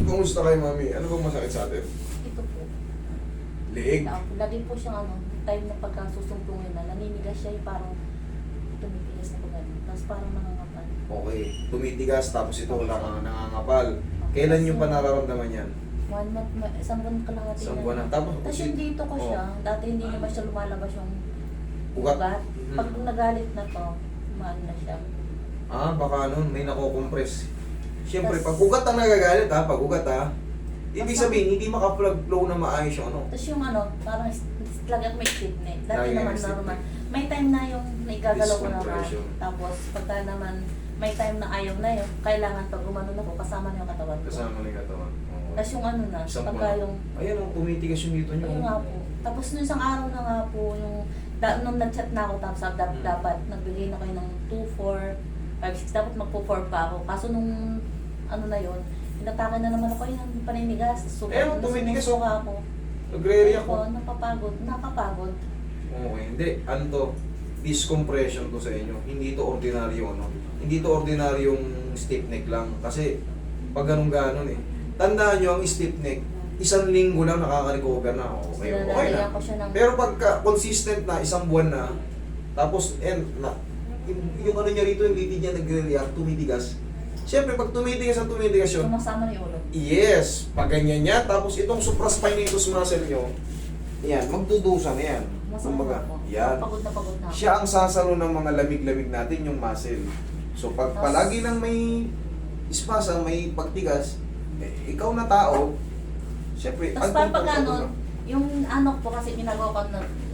Kumusta kayo, mami? Ano bang masakit sa atin? Ito po. Leeg? Lagi po siyang time na pagkasusumpungin na, naninigas siya yung parang tumitigas na po ganun. Tapos parang nangangapal. Okay. Tumitigas, tapos ito wala kang nangangapal. Kailan nyo pa nararamdaman yan? 1 month, isang buwan kalahati Isang buwan na. Tapos, Tapos yung dito ko siya, dati hindi naman siya lumalabas yung Ugat? ugat. Pag Mm. nagalit na to, maano na siya. Ah, baka nun, may nakokompress. Siyempre, Tas- pag ugat ang nagagalit ha, pag ugat ha, ibig sabihin, hindi maka-plug flow na maayos yung ano. Tapos yung parang talagang may stiffness. Dati Lagi naman may normal. stiffness. May time na yung naigagalaw ko naman. Discompression. Tapos pagka naman may time na ayaw na yun, kailangan pag gumanon ako, kasama na yung katawan ko. Kasama na yung katawan. Oo. Tapos yung na, Isang pagka buwan. yung, Ayan ang tumitigas yung dito nyo. ayun nga po. Tapos nung isang araw na nga po, nung nag-chat na ako, tapos dapat nagbigay na kayo ng 2, 4, 5, 6, dapat magpo-4 pa ako. Kaso nung na yun, inatake na naman ako yung paninigas. So, Eh, tumitigas, oh. nasusuka ako. Nagre-react Ako, ko. nakapagod. Okay, hindi. Ano to? Discompression to sa inyo. Hindi to ordinaryo, ano? Hindi to ordinaryong stiff neck lang. Kasi, pag ganun-ganon eh. Tandaan nyo, ang stiff neck, 1 linggo lang nakaka-recover na. Okay, okay Nilalagyan na. ko siya ng... Pero pagka consistent na, 1 buwan na, tapos, yung ano niya rito, yung litid niya nagre-react, tumitigas. Siyempre, pag tumitigas yun, Sumasama na yung ulo. yes, pag ganyan niya, tapos itong supraspinatus muscle nyo, yan, magdudusa na yan. Kumbaga, yan. Pagod na pagod na ako. Siya ang sasalo ng mga lamig-lamig natin, yung muscle. So, pag Tas- palagi lang may espasa, may pagtigas, ikaw na tao, siyempre, Tapos parang pag uncomfortable yung po kasi ginagawa ko,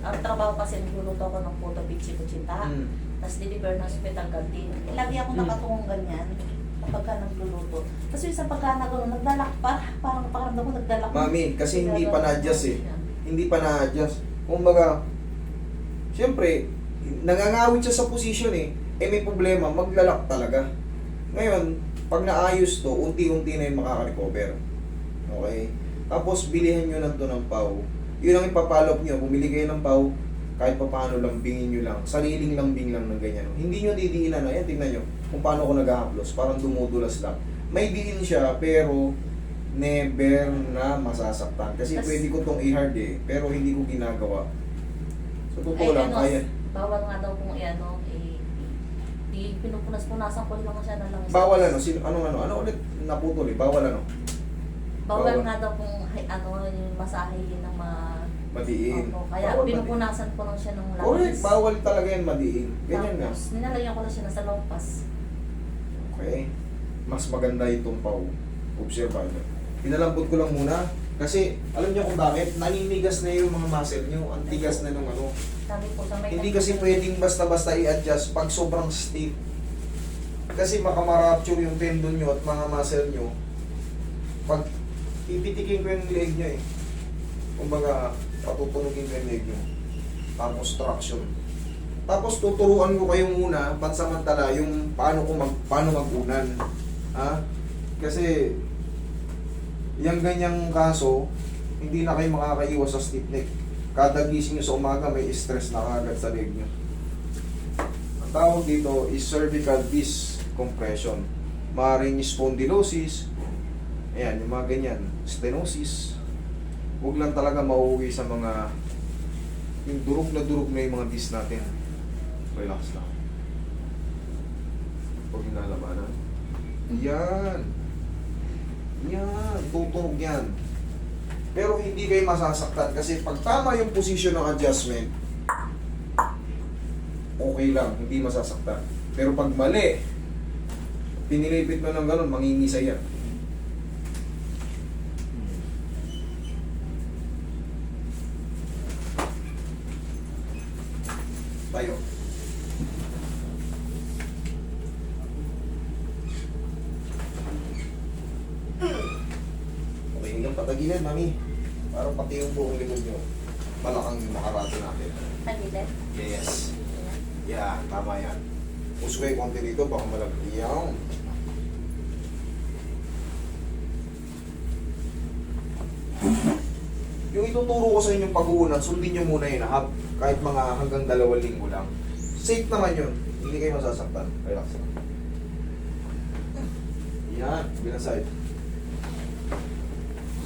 ang trabaho kasi nagluluto ako ng puto pitsi-kutsita. Mm. Tapos deliver ng hospital canteen. Lagi ako nakatungong ganyan kapag ka nagluluto. Tapos yung sa pagka nagdalak parang pakiramdam ko nagdalak. Mami, kasi hindi pa na-adjust eh. Hindi pa na-adjust. Kumbaga, siyempre, nangangawit siya sa position eh. Eh may problema, maglalak talaga. Ngayon, pag naayos to, unti-unti na yung makaka-recover. Okay? Tapos, bilihan nyo lang to ng pau. Yun ang ipapalop nyo. Bumili kayo ng pau, kahit pa paano lambingin nyo lang. Sariling lambing lang ng ganyan. Hindi nyo didiinan na. Yan, tingnan nyo. Kung paano ko nag-haplos. Parang dumudulas lang. May diin siya, pero never na masasaktan. Kasi pwede ko tong i-hard eh, pero hindi ko ginagawa. So, totoo lang, kaya. Bawal nga daw kung pinupunas-punasan ko lang siya na lang. Bawal ano? Ano ulit naputol eh? Bawal ano? Bawal bawal. nga daw kung yung masahe ng Madiin. Opo, kaya Bawal pinupunasan ko lang siya ng madiin. Correct, bawal talaga yan madiin. Ganyan nga. Tapos, nilalagyan ko lang siya sa lompas. Okay. Mas maganda itong pau. Observe nyo. Pinalambot ko lang muna. Kasi, alam nyo kung bakit? Naninigas na yung mga muscle nyo. Ang tigas na nung ano. Sabi ko sa may Hindi kasi pwedeng basta-basta i-adjust pag sobrang stiff. Kasi makamarapture yung tendon nyo at mga muscle nyo. Pag pipitikin ko yung leg nyo eh. Kumbaga, patutunugin ko yung leg nyo. Tapos traction. Tapos tuturuan ko kayo muna, pansamantala, yung paano mag-unan. Ha? Kasi, yung ganyang kaso, hindi na kayo makakaiwas sa stiff neck. Kada gising nyo sa umaga, may stress na kagad sa leg nyo. Ang tawag dito is cervical disc compression. Maaaring spondylosis. Ayan, yung mga ganyan. Stenosis. Huwag lang talaga mauwi sa mga yung durog na yung mga disc natin. Relax lang. Huwag yung lalabanan. Yan. Yan. Tutunog yan. Pero hindi kayo masasaktan kasi pag tama yung position ng adjustment, okay lang, hindi masasaktan. Pero pag mali, pinilipit mo ng ganun, mangingisa yan. Tayo. Okay, hanggang patagilid, mami. Para pati yung buong likod nyo. Malakang yung makarate natin. Tagilid. Yes. Yan, tama yan. Puso kayo konti dito, baka malagyan. Yung ituturo ko sa inyong pag-uunan, sundin nyo muna yun, ha? Kahit mga hanggang 2 linggo lang. Safe naman yun. Hindi kayo masasaktan. Relax lang. Yan, bilang side.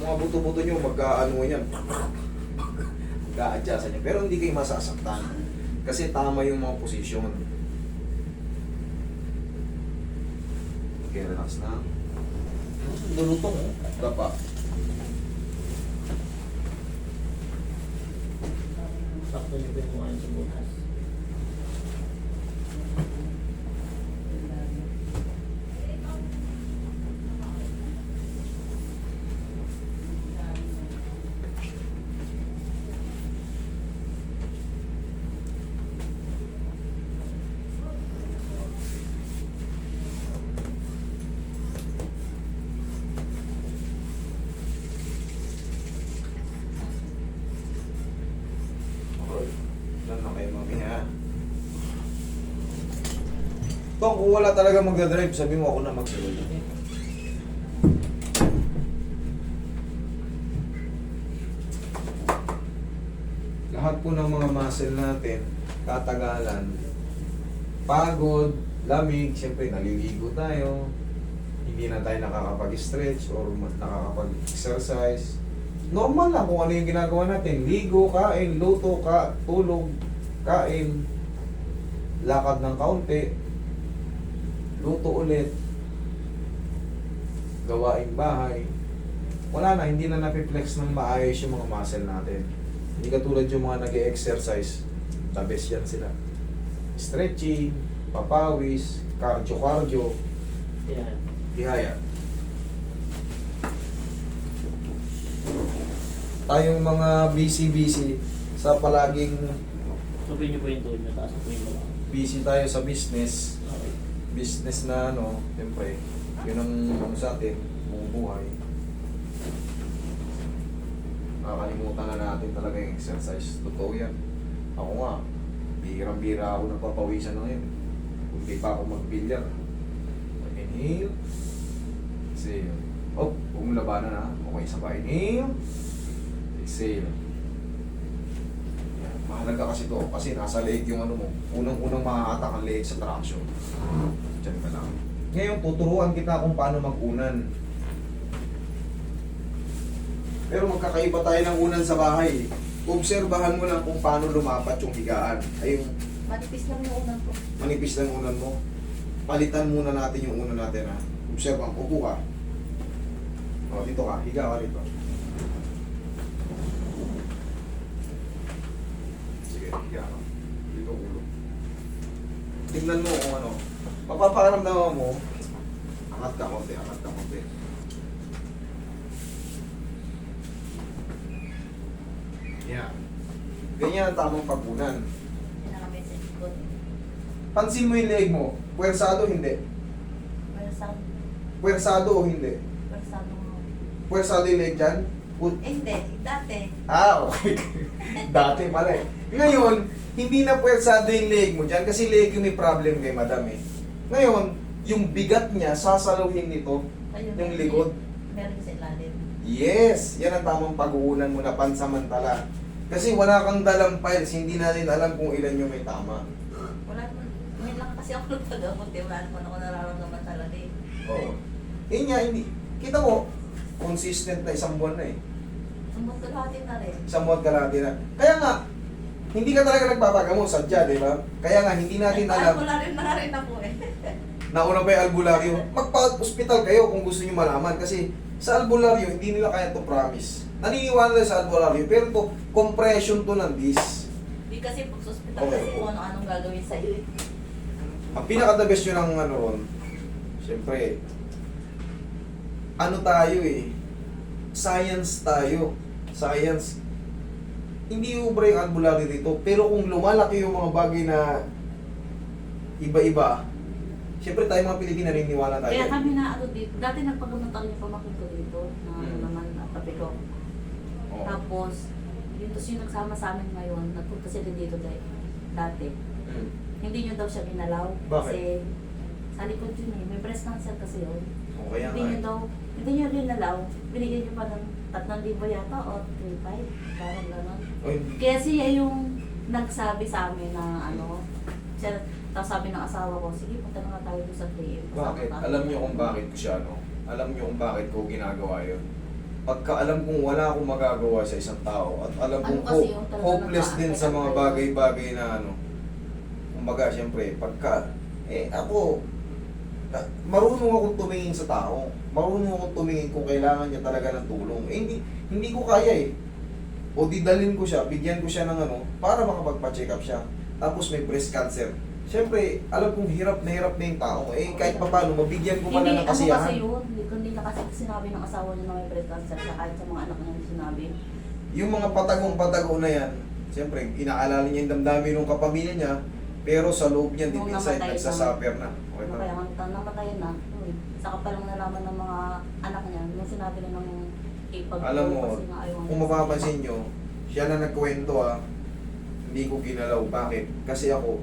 mga buto-buto nyo, magka-ano yan, mag-a-adjustan niya. Pero hindi kayo masasaktan. Kasi tama yung mga posisyon. Okay, relax na. Lulutong, oh. Dapa. Sakto niyo po yung kumain sa butas. Doon na kayo mami ha. Tong, kung wala talaga magdadrive, sabi mo ako na magsunod. Lahat po ng mga muscle natin, katagalan, pagod, lamig, siyempre naliligo tayo, hindi na tayo nakakapag-stretch or nakakapag-exercise. Normal lang kung ano yung ginagawa natin. Ligo, kain, luto, tulog, kain, lakad ng kaunti, luto ulit, gawaing bahay. Wala na, hindi na napiplex ng maayos yung mga muscle natin. Hindi katulad yung mga nag-e-exercise, the best yan sila. Stretching, papawis, cardio, Yan. tihaya. Tayong mga busy sa palaging Tupin niyo po yung tuhod niyo, taas po yung baba. busy tayo sa business. Okay. Business na ano, siyempre, yun ang ano sa atin, buhay. Nakakalimutan na natin talaga yung exercise. Totoo yan. Ako nga, bihirang-bihira ako nagpapawisan na ngayon. Kung di pa ako mag-billiard. Inhale. Exhale. Oh, huwag mo labanan ha. Okay, sabay. Inhale. Exhale. Yan. Mahalaga kasi to kasi nasa leeg yung ano mo. Unang-unang makakatak ang leeg sa traction. Diyan ka lang. Ngayon, tuturuan kita kung paano mag-unan. Pero magkakaiba tayo ng unan sa bahay. Obserbahan mo lang kung paano lumapat yung higaan. Ayun, Manipis lang yung unang ko. manipis lang unan mo. Palitan muna natin yung unan natin ha. Obserbahan, upo ka. O, dito ka, higa ka dito. Sige, higa ka. Dito ulo. Tingnan mo kung ano. Mapapakaramdaman mo, angat ka konti, angat ka konti. Yan. Ganyan ang tamang pagkunan. Pinaka-message ko. Pansin mo yung leg mo. Puwersado, hindi. Puwersado o hindi? Puwersado yung leg dyan? Hindi, dati. Okay. Dati pala eh. Ngayon, hindi na puwersado yung leg mo dyan kasi leg yung may problem kay madam eh. Ngayon, yung bigat niya, sasaluhin nito, Ayun, yung likod. Meron sa ilalim. Yes! Yan ang tamang pag-uunan mo na pansamantala. Kasi wala kang dalang files, hindi natin alam kung ilan yung may tama. Wala naman. Ngayon lang kasi ako nagpagamot. Wala naman ako nararamdaman talaga eh. Oo. Yun nga, hindi. Kita mo, consistent na isang buwan na eh. Sumbot ko lahat na rin. Isang buwan ka lang din na. Kaya nga, hindi ka talaga nagpapagamot, sadya, di ba? Kaya nga, hindi natin alam. Wala rin ako eh. Nauna pa yung albularyo. Magpa-hospital kayo kung gusto nyo malaman. Kasi sa albularyo, hindi nila kaya to promise. Naniniwala na sa albularyo, pero to, compression to ng disc. Hindi kasi pag sa hospital Okay. kasi kung ano-anong gagawin sa'yo eh. Ang pinaka-the best yun ng ano ron, siyempre, ano tayo eh, science tayo. Science. Hindi ubra yung albularyo dito, pero kung lumalaki yung mga bagay na iba-iba, siyempre tayo mga Pilipino naniniwala tayo. Kaya kami na ano dito, dati nagpagamot ako yung pamakin ko dito, na ano Hmm. naman, tapilok. Oo. Tapos, yun tapos yung nagsama sa amin ngayon, nagpunta sila dito dati. Mm. Hindi nyo daw siya ginalaw. Bakit? Kasi sa likod yun eh, may breast cancer kasi yun. O kaya Hindi nga nyo eh. daw, hindi nyo ginalaw. Binigyan nyo pa ng 3,000 yata o 3,500. Parang gano'n. Oy, Kaya siya yung nagsabi sa amin na ano, siya, tapos sabi ng asawa ko, sige punta na nga tayo doon sa 3M. bakit? Alam niyo kung bakit ko siya, no? Alam niyo kung bakit ko ginagawa yun. pagka alam kong wala akong magagawa sa isang tao at alam Ano kong kasi yung talaga hopeless din sa mga nakaka-affect bagay-bagay na ano, kumbaga siyempre pagka ako marunong akong tumingin sa tao, marunong akong tumingin kung kailangan niya talaga ng tulong. Hindi ko kaya eh. O didalhin ko siya, bigyan ko siya ng ano para makapagpa-check up siya. Tapos may breast cancer. Siyempre, alam kong hirap na yung tao. Kahit pa paano, mabigyan ko man Hindi, lang ng ano kasi kasiyahan. yun, hindi na kasi sinabi ng asawa niya na may breast cancer siya kahit sa mga anak niya na sinabi. Yung mga patagong-patago na yan, siyempre, inaalala niya yung damdamin ng kapamilya niya, pero sa loob niya, deep Nung inside, namatay nagsasuffer na. Okay Ano na. kaya nga namatay na, saka pa lang nalaman ng mga anak niya, nung sinabi na ng ipag Alam mo, kasi nga ayaw kung niya. mapapansin nyo, siya na nagkwento hindi ko ginalaw. Bakit? Kasi ako,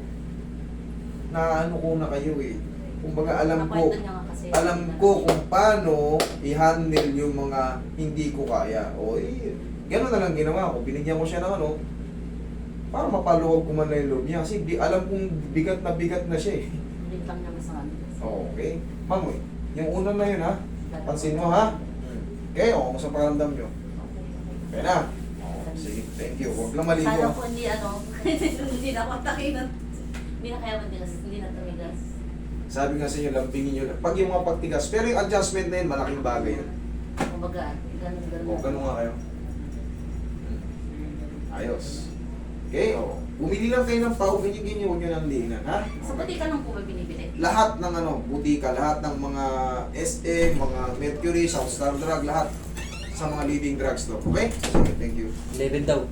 naano ko na kayo eh. Kumbaga Nakwento niya nga kasi. alam ko kung paano i-handle yung mga hindi ko kaya. Gano'n na lang ginawa ko. Binigyan ko siya ng ano, para mapaluwag ko man na yung loob niya. Kasi alam kong bigat na siya eh. Hindi lang niya masakit. Okay. Ma'am, yung una na yun ha. Pansin mo ha. Okay, kung sa pakiramdam nyo. Okay na. Sige, thank you. Huwag lang maligo. Sana po hindi hindi na kontakin hindi na kaya matigas, hindi na tumigas. Sabi nga sa inyo, lambingin nyo lang. Pag yung mga pagtigas, pero yung adjustment na yun, malaking bagay yun. Kumbaga, ganun. O, ganun nga kayo. Ayos. Okay, o. Bumili lang kayo ng pao, ganyan-ganyan, huwag nyo nang diinan, ha? Sa butika lang po ba binibili? Lahat ng ano, butika, lahat ng mga SM, mga Mercury, South Star Drug, lahat sa mga leading drugstore. Okay? Sige, thank you. 11 daw.